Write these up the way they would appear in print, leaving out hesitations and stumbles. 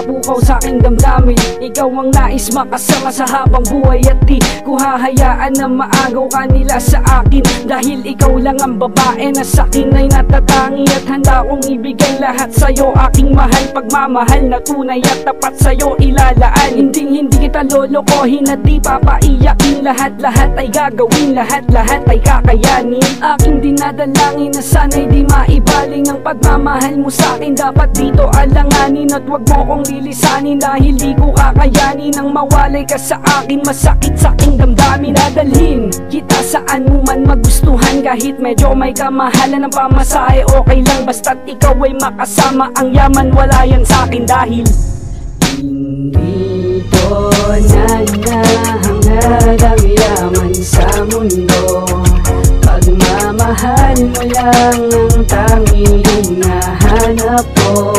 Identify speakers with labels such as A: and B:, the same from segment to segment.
A: mapukaw sa aking damdamin. Ikaw ang nais makasama sa habang buhay, at di ko hahayaan na maagaw ka nila sa akin. Dahil ikaw lang ang babae na sa'kin ay natatangi, at handa kong ibigay lahat sa'yo, aking mahal. Pagmamahal na tunay at tapat sa'yo ilalaan. Hindi kita lolokohin at di papaiyakin. Lahat ay gagawin, lahat ay kakayanin. Aking dinadalangin na sana'y di maibaling ang pagmamahal mo sa'kin. Dapat dito alanganin at wag mo kong lilisanin, dahil di ko kakayanin ang mawalay ka sa akin. Masakit sa aking damdamin, dadalhin kita saan mo man magustuhan. Kahit medyo may kamahalan ng pamasahe, okay lang basta't ikaw ay makasama. Ang yaman wala yan sa'kin, dahil hindi ko nanahangad ang yaman sa mundo. Pagmamahal mo lang ang tanging hinahanap ko.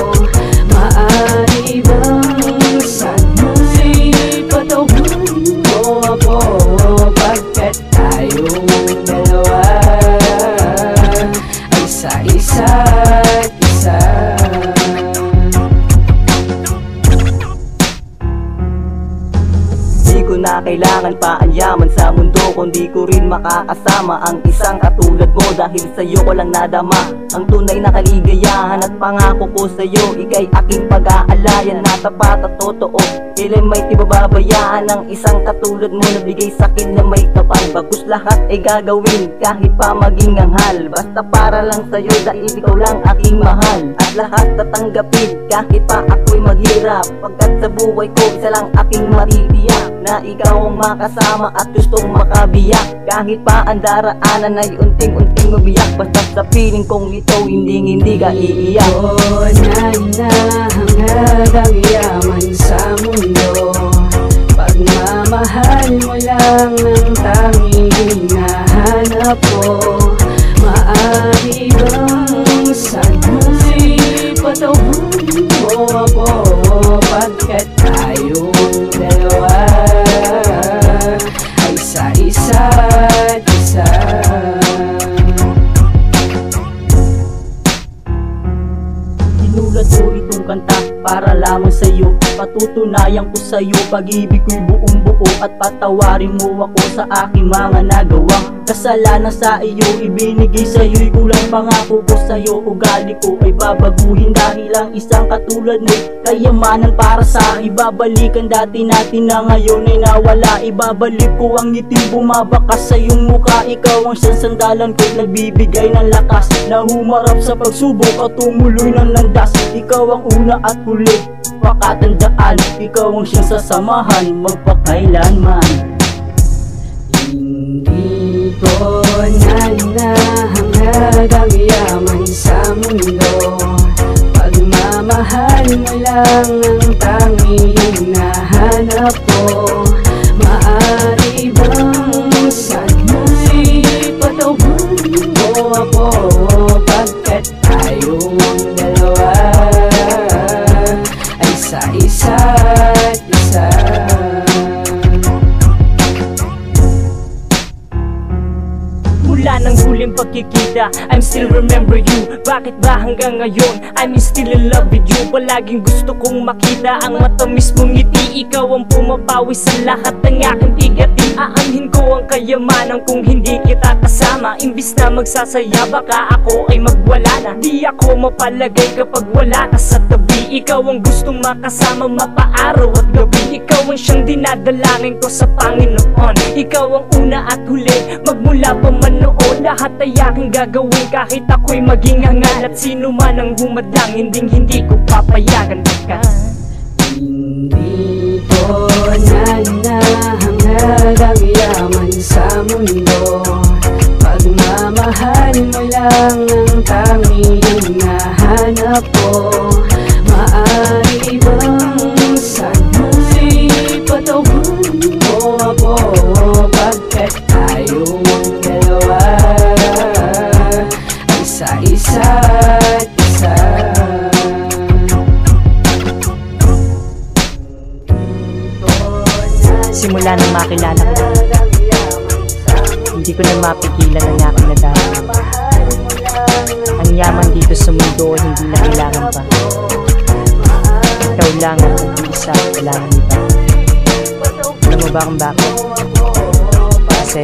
A: Maaari bang sana'y patawarin mo ako, pagkat tayong dalawa ay sa isa't isa. Di ko na kailangan pa ang yaman sa mundo, kundi ko rin makakasama ang isang katulad mo. Dahil sa'yo ko lang nadama ang tunay na kaligayahan, at pangako ko sa'yo, ika'y aking pag-aalayan na tapat at totoo. Kailan may tibababayaan ang isang katulad mo na bigay sa'kin na may kapal. Bagus lahat ay gagawin kahit pa maging anghal, basta para lang sa'yo dahil ikaw lang aking mahal. At lahat tatanggapin kahit pa ako'y maghirap, pagkat sa buhay ko isa lang aking matitiyak, na ikaw ang makasama at gustong makabiyak. Kahit pa ang daraanan ay unting-unting mabiyak, basta sa piling kong ito hindi ka iiyak. Nanahangad ang yaman sa mundo. Pagmamahal mo lang ang tanging hinahanap ko. Maaari bang sana'y patawarin mo ako, pagkat tayong dalawa ay sa isa't isa. Sinulat ko itong kanta para lamang sa'yo, patutunayan ko sa'yo pag-ibig ko'y buong buo, at patawarin mo ako sa aking mga nagawang kasalanan sa iyo. Ibinigay sa'yo'y kulang, pangako ko sa'yo ugali ko ay babaguhin, dahil ang isang katulad mo kayamanan para sa ibabalikan. Dati natin na ngayon ay nawala, ibabalik ko ang ngiting bumabakas sa iyong mukha. Ikaw ang sandalan ko'y nagbibigay ng lakas na humarap sa pagsubok at tumuloy ng landas. Ikaw ang una at huli, pakatandaan, ikaw ang siyang sasamahan magpakailanman. Hindi ko nanahangad ang yaman sa mundo. Pagmamahal mo lang ang tanging hinahanap ko. Maaari bang sana'y patawarin mo ako, pagkat tayong dalawa ay sa isa't isa. Mula ng huling pagkikita, I'm still remember you. Bakit ba hanggang ngayon I'm still in love with you? Palaging gusto kong makita ang matamis mong ngiti. Ikaw ang pumapawi sa lahat ng aking tigatin. Aanhin ko ang kayamanan kung hindi kita kasama. Imbis na magsasaya baka ako ay magwala na. Di ako mapalagay kapag wala ka sa tabi. Ikaw ang gustong makasama mapaaraw at gabi. Ikaw ang siyang dinadalangin ko sa Panginoon. Ikaw ang una at huli, magmula pa man noon. Lahat ay aking gagawin kahit ako'y maging angal. At sino man ang humadlang, hindi ko papayagan ka. Hindi ko nanahangad ang yaman sa mundo. Pagmamahal mo lang ang tanging hinahanap ko. Maaari bang sana'y patawarin mo ako, pagkat tayong dalawa ay sa isa't isa. Simula nang makilala ko, hindi ko na mapigilan ang aking nadama. Ang yaman dito sa mundo hindi na kailangan pa. Ikaw
B: kailangan mag-iisa, kailangan iba. Alam mo ba kung bakit? Kasi